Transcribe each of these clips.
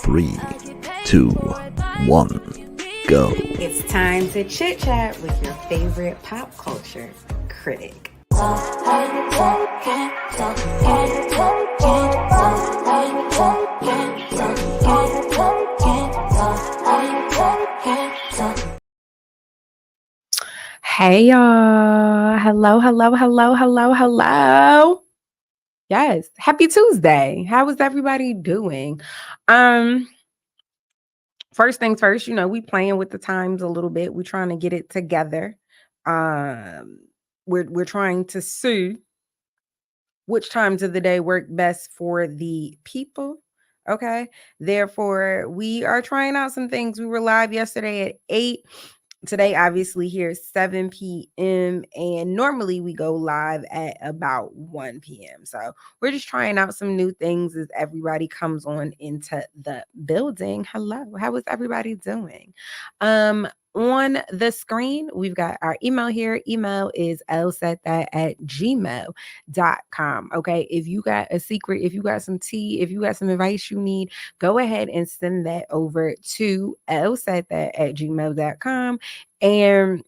3, 2, 1, go. It's time to chit chat with your favorite pop culture critic. Hey y'all. Hello. Yes. Happy Tuesday. How is everybody doing? First things first, we playing with the times a little bit. We're trying to get it together. We're trying to see which times of the day work best for the people. Okay. Therefore, we are trying out some things. We were live yesterday at 8. Today, obviously, here is 7 p.m. and normally we go live at about 1 p.m. So we're just trying out some new things as everybody comes on into the building. Hello, how is everybody doing? On the screen, we've got our email here. Email is lsaidthat@gmail.com. Okay, if you got a secret, if you got some tea, if you got some advice you need, go ahead and send that over to lsaidthat@gmail.com. And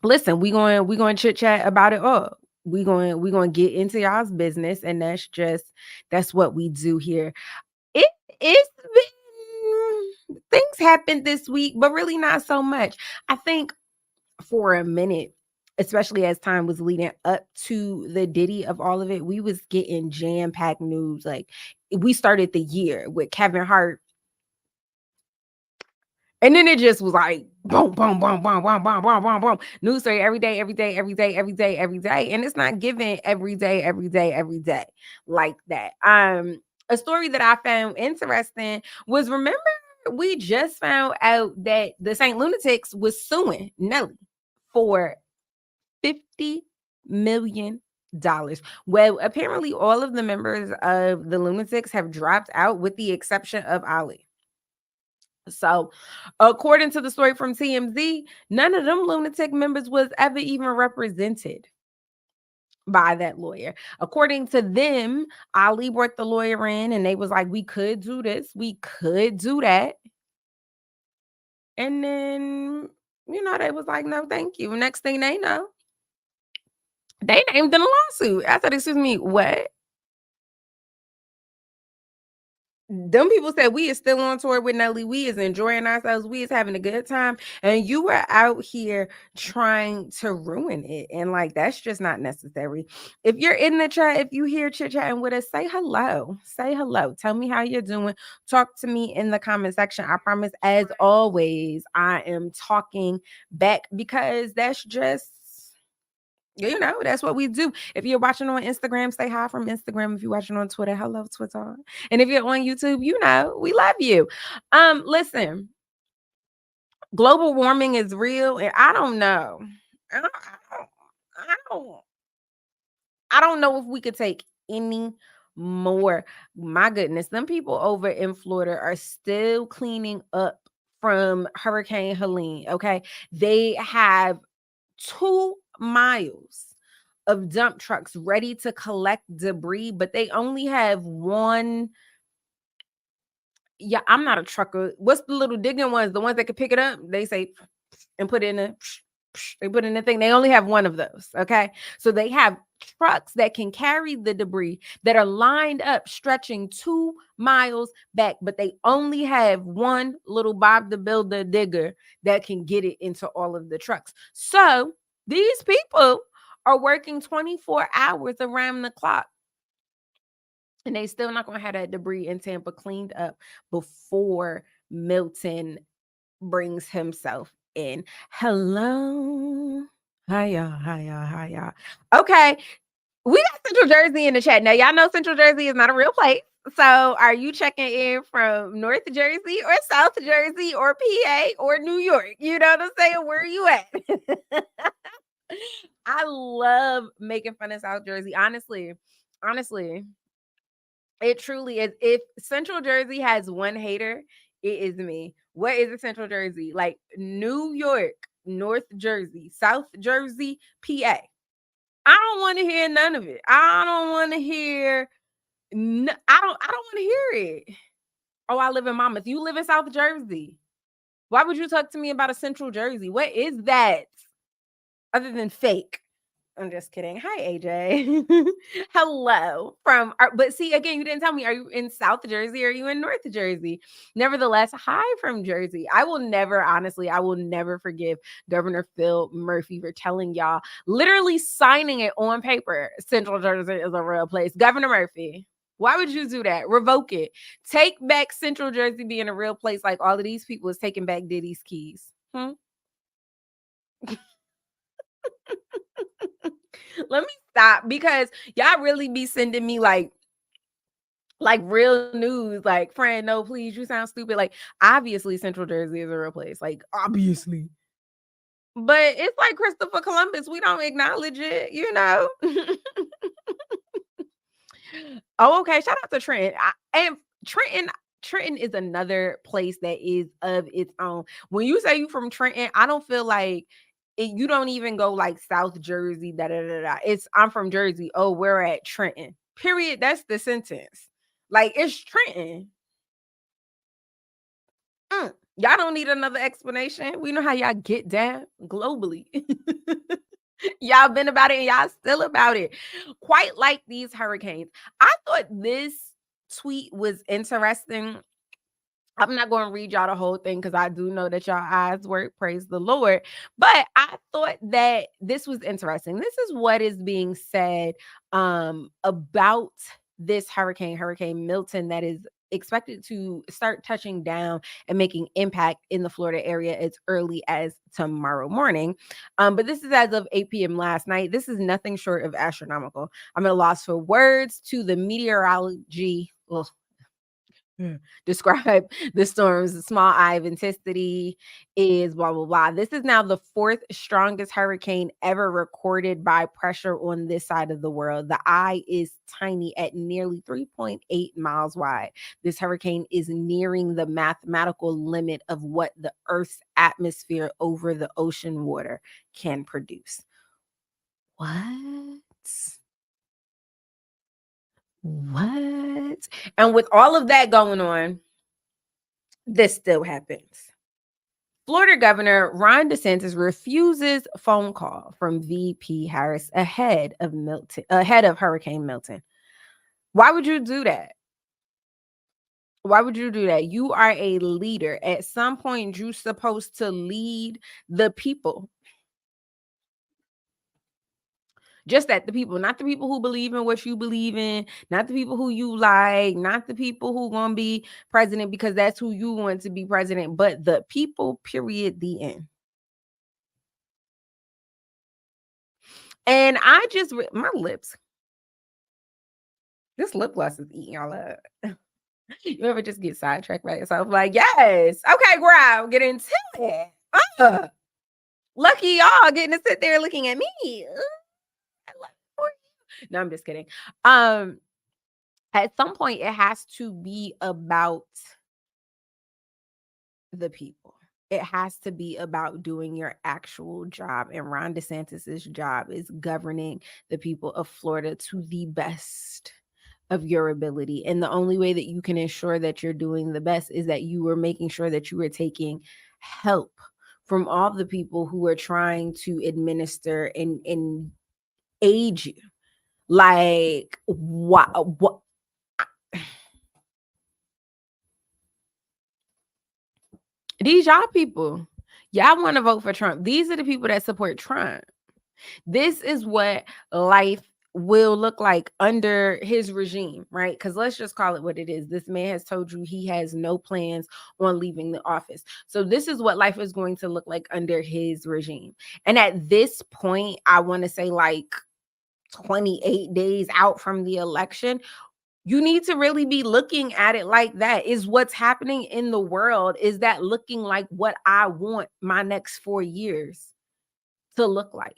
listen, we going to chit chat about it all. We going to get into y'all's business, and that's what we do here. It's been things happened this week, but really not so much. I think for a minute, especially as time was leading up to the Diddy of all of it, we was getting jam-packed news. Like, we started the year with Kevin Hart, and then it just was like boom, boom, boom, boom, boom, boom, boom, boom, boom. News story every day. And it's not given every day like that. A story that I found interesting was, remember, we just found out that the Saint Lunatics was suing Nelly for $50 million. Well, apparently all of the members of the Lunatics have dropped out with the exception of Ali. So, according to the story from TMZ, none of them lunatic members was ever even represented by that lawyer. According to them, Ali brought the lawyer in and they was like, we could do this, we could do that. And then, they was like, no, thank you. Next thing they know, they named in a lawsuit. I said, excuse me, what? Them people said we is still on tour with Nelly. We is enjoying ourselves. We is having a good time. And you were out here trying to ruin it. And like, that's just not necessary. If you're in the chat, if you hear chit chatting with us, say hello. Say hello. Tell me how you're doing. Talk to me in the comment section. I promise, as always, I am talking back because that's just, that's what we do. If you're watching on Instagram, say hi from Instagram. If you're watching on Twitter, hello, Twitter. And if you're on YouTube, we love you. Listen, global warming is real, and I don't know. I don't know if we could take any more. My goodness, them people over in Florida are still cleaning up from Hurricane Helene. Okay, they have 2 miles of dump trucks ready to collect debris, but they only have one. Yeah, I'm not a trucker. What's the little digging ones? The ones that can pick it up? They say and put in they put in the thing. They only have one of those. Okay. So they have trucks that can carry the debris that are lined up, stretching 2 miles back, but they only have one little Bob the Builder digger that can get it into all of the trucks. So these people are working 24 hours around the clock, and they still not going to have that debris in Tampa cleaned up before Milton brings himself in. Hello. Hi, y'all. Okay. We got Central Jersey in the chat. Now, y'all know Central Jersey is not a real place. So are you checking in from North Jersey or South Jersey or PA or New York? You know what I'm saying? Where are you at? I love making fun of South Jersey. Honestly, it truly is. If Central Jersey has one hater, it is me. What is it, Central Jersey? Like New York, North Jersey, South Jersey, PA. I don't want to hear none of it. I don't want to hear. I don't want to hear it. Oh, I live in Monmouth. You live in South Jersey. Why would you talk to me about a Central Jersey? What is that? Other than fake. I'm just kidding. Hi, AJ. Hello but see, again, you didn't tell me, are you in South Jersey or are you in North Jersey? Nevertheless, hi from Jersey. I will never forgive Governor Phil Murphy for telling y'all, literally signing it on paper, Central Jersey is a real place. Governor Murphy, why would you do that? Revoke it. Take back Central Jersey being a real place like all of these people is taking back Diddy's keys. Let me stop, because y'all really be sending me like real news, like, friend, no, please, you sound stupid. Like, obviously Central Jersey is a real place, like, obviously, but it's like Christopher Columbus, we don't acknowledge it, you know. Oh, okay, shout out to Trenton. And Trenton is another place that is of its own. When you say you from Trenton, I don't feel like you don't even go like South Jersey, da da da da. It's I'm from Jersey. Oh, we're at Trenton. Period. That's the sentence. Like, it's Trenton. Y'all don't need another explanation. We know how y'all get down globally. Y'all been about it and y'all still about it. Quite like these hurricanes. I thought this tweet was interesting. I'm not going to read y'all the whole thing because I do know that y'all eyes work. Praise the Lord. But I thought that this was interesting. This is what is being said about this Hurricane Milton, that is expected to start touching down and making impact in the Florida area as early as tomorrow morning. But this is as of 8 p.m. last night. This is nothing short of astronomical. I'm at a loss for words to the meteorology. Describe the storm's small eye of intensity is blah blah blah. This is now the fourth strongest hurricane ever recorded by pressure on this side of the world. The eye is tiny at nearly 3.8 miles wide. This hurricane is nearing the mathematical limit of what the Earth's atmosphere over the ocean water can produce. What? What? And with all of that going on, this still happens. Florida Governor Ron DeSantis refuses phone call from VP Harris ahead of Hurricane Milton. Why would you do that? Why would you do that? You are a leader. At some point, you're supposed to lead the people. Just that, the people, not the people who believe in what you believe in, not the people who you like, not the people who gonna be president because that's who you want to be president, but the people, period, the end. And I just, my lips, this lip gloss is eating y'all up. You ever just get sidetracked by yourself? Like, yes, okay, girl, get into it. Lucky y'all getting to sit there looking at me. I love it for you. No, I'm just kidding. At some point, it has to be about the people. It has to be about doing your actual job. And Ron DeSantis's job is governing the people of Florida to the best of your ability. And the only way that you can ensure that you're doing the best is that you are making sure that you are taking help from all the people who are trying to administer and aid you. Like, what? These y'all people, y'all want to vote for Trump. These are the people that support Trump. This is what life will look like under his regime, right? Because let's just call it what it is. This man has told you he has no plans on leaving the office. So this is what life is going to look like under his regime. And at this point, I want to say like 28 days out from the election, you need to really be looking at it like that. Is what's happening in the world, is that looking like what I want my next 4 years to look like?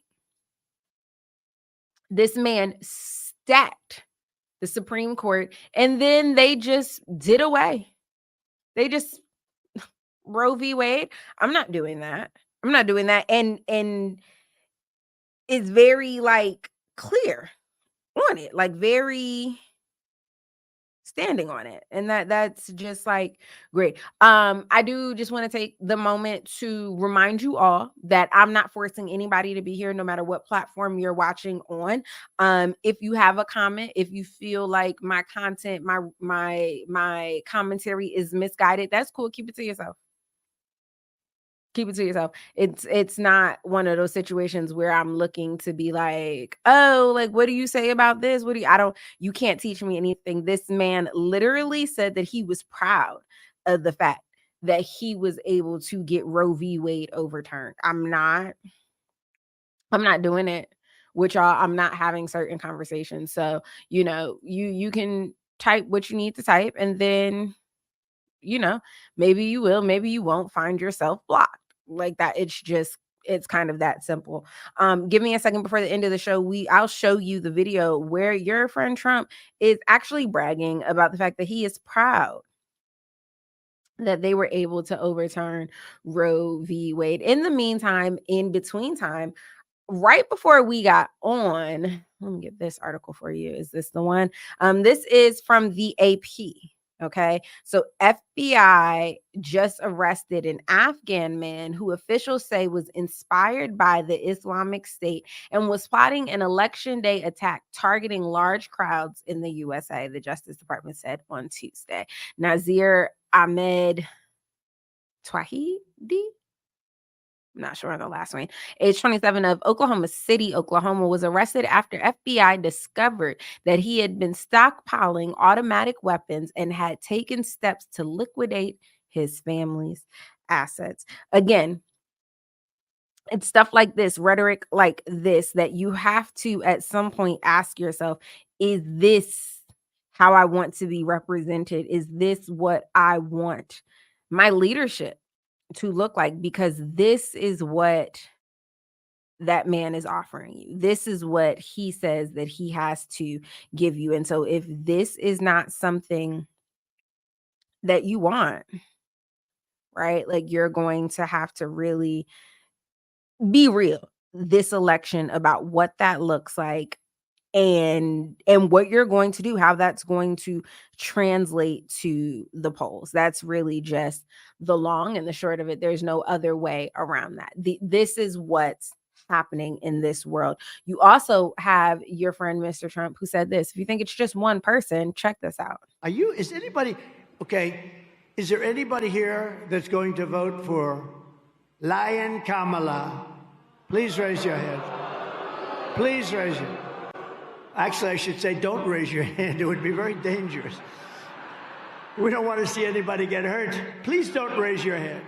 This man stacked the Supreme Court and then they just did away. They just Roe v. Wade. I'm not doing that. I'm not doing that. And it's very like clear on it, like very standing on it. And that's just like great. I do just want to take the moment to remind you all that I'm not forcing anybody to be here, no matter what platform you're watching on. If you have a comment, if you feel like my content, my commentary is misguided, that's cool. Keep it to yourself. Keep it to yourself. It's not one of those situations where I'm looking to be like, oh, like, what do you say about this? What do you, I don't, you can't teach me anything. This man literally said that he was proud of the fact that he was able to get Roe v. Wade overturned. I'm not doing it with y'all. I'm not having certain conversations. So, you can type what you need to type, and then, maybe you will, maybe you won't find yourself blocked like that. It's kind of that simple. Give me a second before the end of the show. I'll show you the video where your friend Trump is actually bragging about the fact that he is proud that they were able to overturn Roe v. Wade. In the meantime, in between time, right before we got on, let me get this article for you. Is this the one? This is from the AP. Okay, so FBI just arrested an Afghan man who officials say was inspired by the Islamic State and was plotting an election day attack targeting large crowds in the USA, the Justice Department said on Tuesday. Nazir Ahmed Twahidi, I'm not sure on the last one, age 27, of Oklahoma City, Oklahoma, was arrested after FBI discovered that he had been stockpiling automatic weapons and had taken steps to liquidate his family's assets. Again, it's stuff like this, rhetoric like this, that you have to at some point ask yourself, is this how I want to be represented? Is this what I want my leadership to look like? Because this is what that man is offering you. This is what he says that he has to give you. And so if this is not something that you want, right? Like, you're going to have to really be real this election about what that looks like, and what you're going to do, how that's going to translate to the polls. That's really just the long and the short of it. There's no other way around that. This is what's happening in this world. You also have your friend Mr. Trump, who said this: if you think it's just one person, check this out. Is there anybody here that's going to vote for Lion Kamala? Please raise your hand. Please raise your hand. Actually, I should say, don't raise your hand. It would be very dangerous. We don't want to see anybody get hurt. Please don't raise your hand.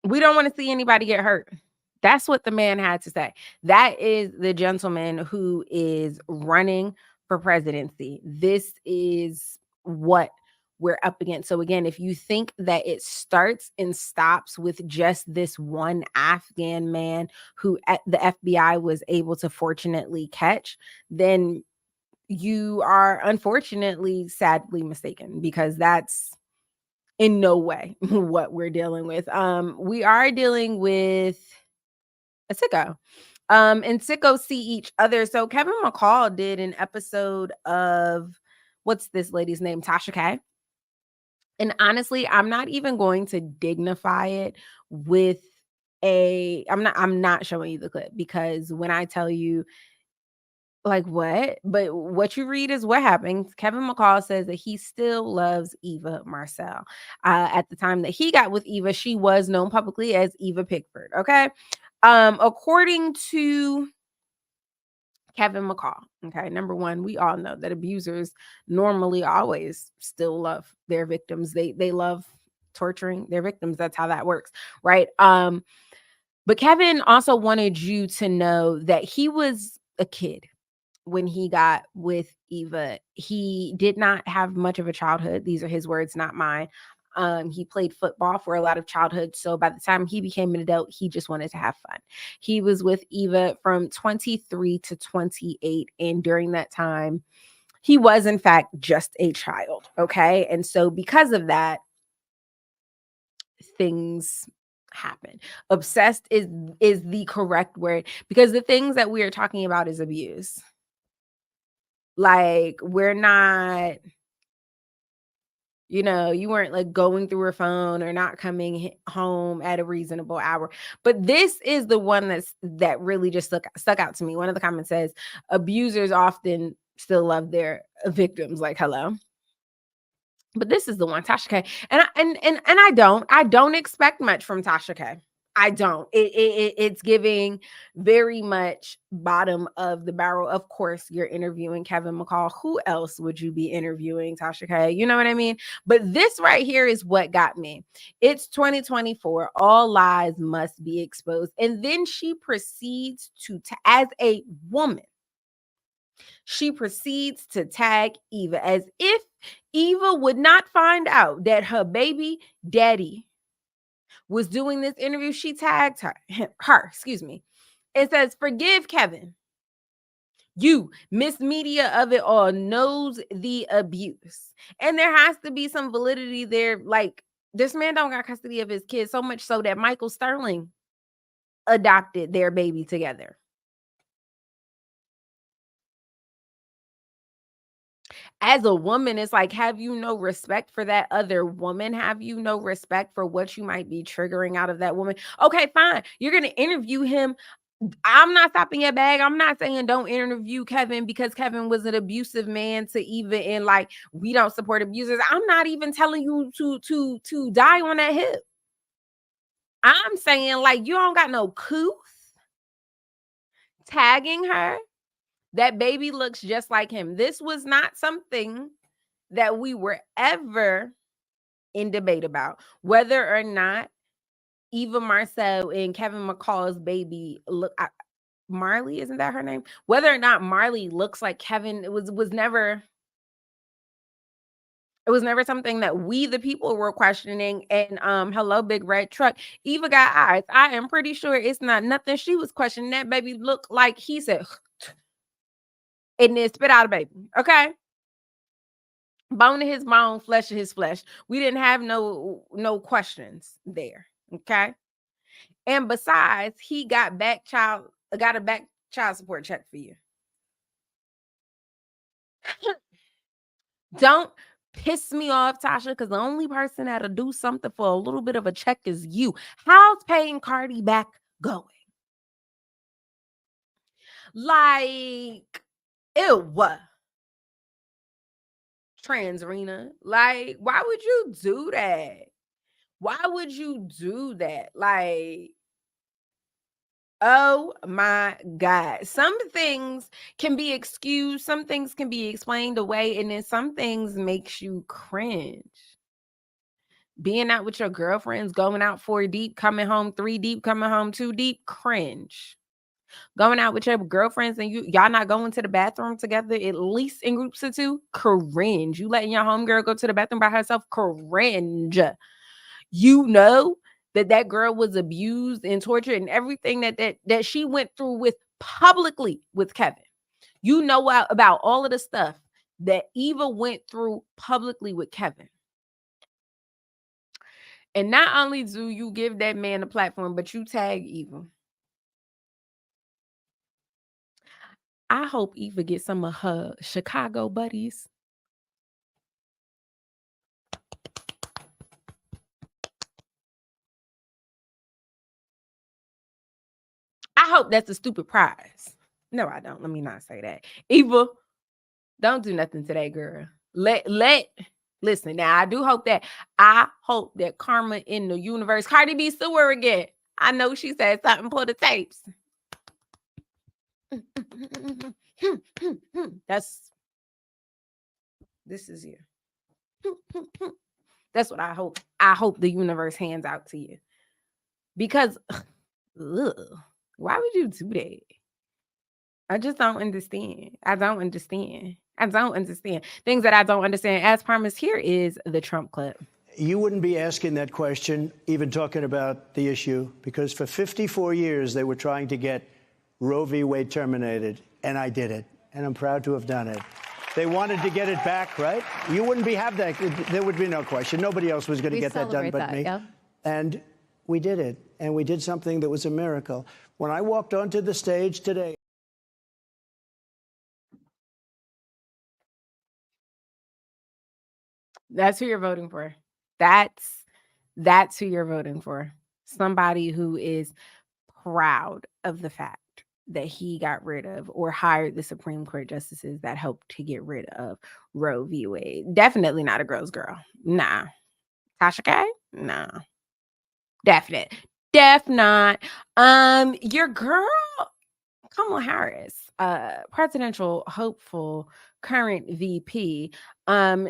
We don't want to see anybody get hurt. That's what the man had to say. That is the gentleman who is running for presidency. This is what we're up against. So again, if you think that it starts and stops with just this one Afghan man who the FBI was able to fortunately catch, then you are unfortunately, sadly mistaken, because that's in no way what we're dealing with. We are dealing with a sicko. And sickos see each other. So Kevin McCall did an episode of, what's this lady's name? Tasha K. And honestly, I'm not even going to dignify it with I'm not showing you the clip, because when I tell you, like, what? But what you read is what happened. Kevin McCall says that he still loves Eva Marcel. At the time that he got with Eva, she was known publicly as Eva Pickford. Okay. According to Kevin McCall. Okay. Number one, we all know that abusers normally always still love their victims. They love torturing their victims. That's how that works. Right. But Kevin also wanted you to know that he was a kid when he got with Eva. He did not have much of a childhood. These are his words, not mine. He played football for a lot of childhood. So by the time he became an adult, he just wanted to have fun. He was with Eva from 23 to 28. And during that time, he was, in fact, just a child. Okay. And so because of that, things happen. Obsessed is the correct word, because the things that we are talking about is abuse. Like, we're not, you weren't like going through her phone or not coming home at a reasonable hour. But this is the one that really just stuck out to me. One of the comments says, abusers often still love their victims. Like, hello. But this is the one, Tasha K. And I don't expect much from Tasha K. I don't. It's giving very much bottom of the barrel. Of course, you're interviewing Kevin McCall. Who else would you be interviewing, Tasha K? You know what I mean? But this right here is what got me. It's 2024. All lies must be exposed. And then she proceeds to, as a woman, she proceeds to tag Eva as if Eva would not find out that her baby daddy was doing this interview. She tagged her, and says, forgive Kevin. You, Miss Media of it all, knows the abuse. And there has to be some validity there. Like, this man don't got custody of his kids, so much so that Michael Sterling adopted their baby together. As a woman, it's like, have you no respect for that other woman? Have you no respect for what you might be triggering out of that woman? Okay, fine. You're going to interview him. I'm not stopping your bag. I'm not saying don't interview Kevin because Kevin was an abusive man to Eva, and like, we don't support abusers. I'm not even telling you to die on that hip. I'm saying, like, you don't got no couth tagging her. That baby looks just like him. This was not something that we were ever in debate about, whether or not Eva Marcel and Kevin McCall's baby look. Marley, isn't that her name? Whether or not Marley looks like Kevin, it was never. It was never something that we, the people, were questioning. And hello, big red truck. Eva got eyes. I am pretty sure it's not nothing she was questioning. That baby looked like he said, and then spit out a baby. Okay. Bone to his bone, flesh to his flesh. We didn't have no questions there. Okay. And besides, he got a back child support check for you. Don't piss me off, Tasha, because the only person that'll do something for a little bit of a check is you. How's paying Cardi back going? Like, ew. Transrena. Like, why would you do that? Why would you do that? Like, oh my God. Some things can be excused, some things can be explained away, and then some things makes you cringe. Being out with your girlfriends, going out 4 deep, coming home 3 deep, coming home 2 deep, cringe. Going out with your girlfriends and y'all not going to the bathroom together, at least in groups of 2, cringe. You letting your homegirl go to the bathroom by herself, cringe. You know that girl was abused and tortured and everything that she went through with publicly with Kevin. You know about all of the stuff that Eva went through publicly with Kevin. And not only do you give that man a platform, but you tag Eva. I hope Eva gets some of her Chicago buddies. I hope that's a stupid prize. No, I don't. Let me not say that. Eva, don't do nothing to that girl. Listen, now I hope that karma in the universe, Cardi B sue her again. I know she said something, pull the tapes. This is you. That's what I hope. I hope the universe hands out to you. Because why would you do that? I just don't understand. I don't understand. Things that I don't understand. As promised, here is the Trump clip. You wouldn't be asking that question, even talking about the issue, because for 54 years they were trying to get Roe v. Wade terminated, and I did it, and I'm proud to have done it. They wanted to get it back, right? You wouldn't have that. There would be no question. Nobody else was going to get that done but me. Yeah. And we did it, and we did something that was a miracle. When I walked onto the stage today, That's who you're voting for. That's who you're voting for. Somebody who is proud of the fact that he got rid of or hired the Supreme Court justices that helped to get rid of Roe v. Wade. Definitely not a girl's girl. Nah. Tasha K? Nah. Def not. Your girl, Kamala Harris, presidential hopeful, current VP.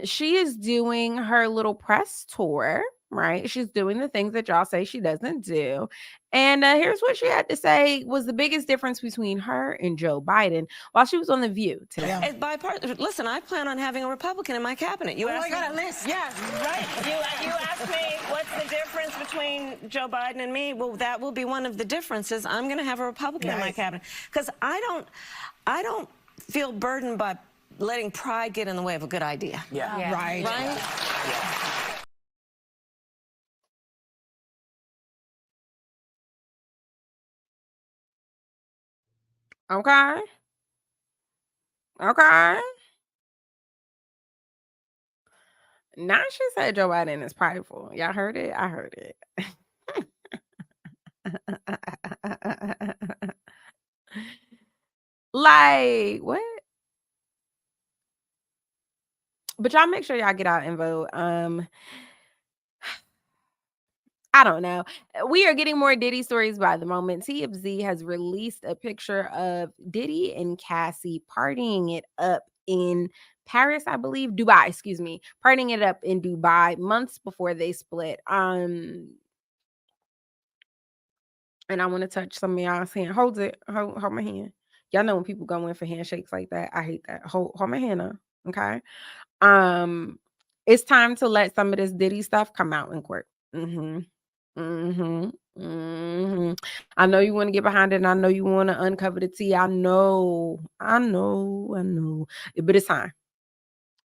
She is doing her little press tour, right? She's doing the things that y'all say she doesn't do. And here's what she had to say was the biggest difference between her and Joe Biden while she was on The View today. Yeah. It's bipartisan. Listen, I plan on having a Republican in my cabinet. You asked me. got a list. Yeah, right. You asked me what's the difference between Joe Biden and me. Well, that will be one of the differences. I'm going to have a Republican in my cabinet because I don't feel burdened by letting pride get in the way of a good idea. Yeah. Right. Yeah. Okay. Okay. Now she said Joe Biden is prideful. Y'all heard it? I heard it. Like, what? But y'all make sure y'all get out and vote. I don't know. We are getting more Diddy stories by the moment. TMZ has released a picture of Diddy and Cassie partying it up in Paris, I believe. Dubai, excuse me. Partying it up in Dubai months before they split. And I want to touch some of y'all's hand. Hold it. Hold my hand. Y'all know when people go in for handshakes like that. I hate that. Hold my hand up. Okay. It's time to let some of this Diddy stuff come out in court. I know you want to get behind it, and I know you want to uncover the tea. I know. But it's time.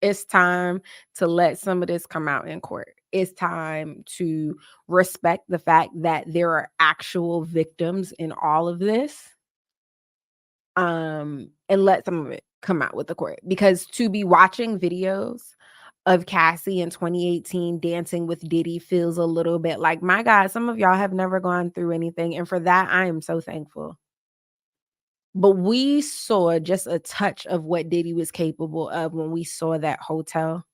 It's time to let some of this come out in court. It's time to respect the fact that there are actual victims in all of this. And let some of it come out with the court. Because to be watching videos of Cassie in 2018 dancing with Diddy feels a little bit like, my God, some of y'all have never gone through anything. And for that, I am so thankful. But we saw just a touch of what Diddy was capable of when we saw that hotel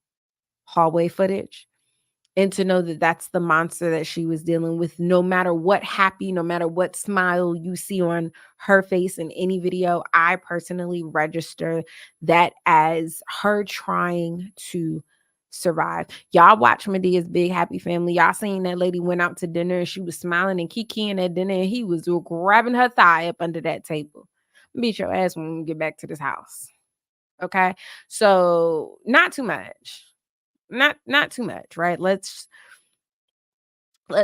hallway footage. And to know that that's the monster that she was dealing with, no matter what happy, no matter what smile you see on her face in any video, I personally register that as her trying to survive. Y'all watch Medea's Big Happy Family. Y'all seen that lady went out to dinner and she was smiling and kikiing at dinner and he was grabbing her thigh up under that table. Beat your ass when we get back to this house. Okay? So not too much. Not too much, right? Let's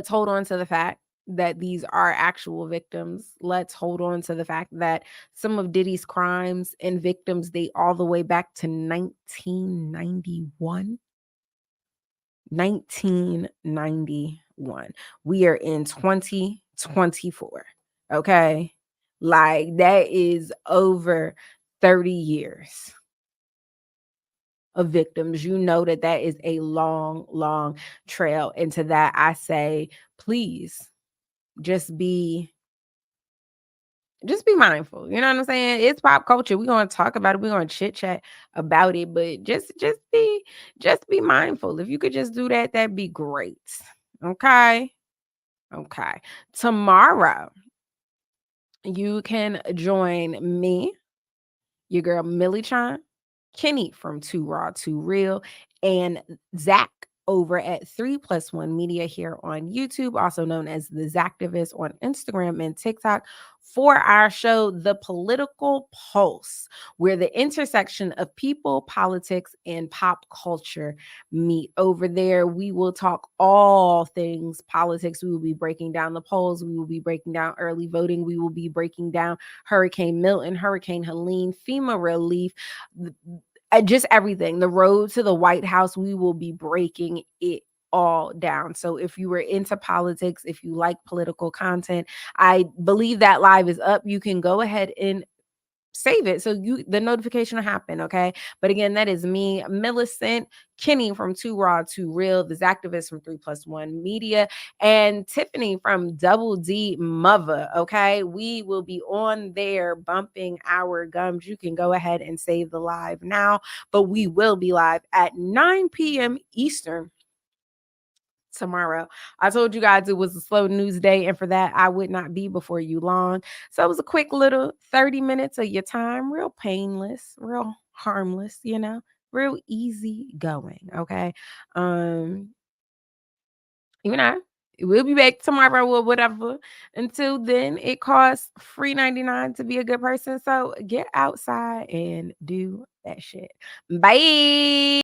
hold on to the fact that these are actual victims. Let's hold on to the fact that some of Diddy's crimes and victims date all the way back to 1991. 1991. We are in 2024. Okay? Like that is over 30 years of victims. You know that is a long trail. And to that I say, please just be mindful. You know what I'm saying? It's pop culture. We're going to talk about it. We're going to chit chat about it, but just be mindful. If you could just do that, that'd be great. Okay. Tomorrow you can join me, your girl Millie Chan, Kenny from Too Raw Too Real, and Zach over at 3+1 Media here on YouTube, also known as the Zactivist on Instagram and TikTok, for our show, The Political Pulse, where the intersection of people, politics, and pop culture meet. Over there, we will talk all things politics. We will be breaking down the polls. We will be breaking down early voting. We will be breaking down Hurricane Milton, Hurricane Helene, FEMA relief, just everything. The road to the White House, we will be breaking it all down. So if you were into politics, if you like political content, I believe that live is up. You can go ahead and save it so the notification will happen. Okay. But again, that is me, Millicent, Kenny from Too Raw Too Real, this activist from 3+1 Media, and Tiffany from Double D Mother. Okay. We will be on there bumping our gums. You can go ahead and save the live now, but we will be live at 9 p.m. Eastern tomorrow. I told you guys it was a slow news day, and for that, I would not be before you long. So it was a quick little 30 minutes of your time, real painless, real harmless, real easy going. Okay. We'll be back tomorrow or whatever. Until then, it costs free 99 to be a good person. So get outside and do that shit. Bye.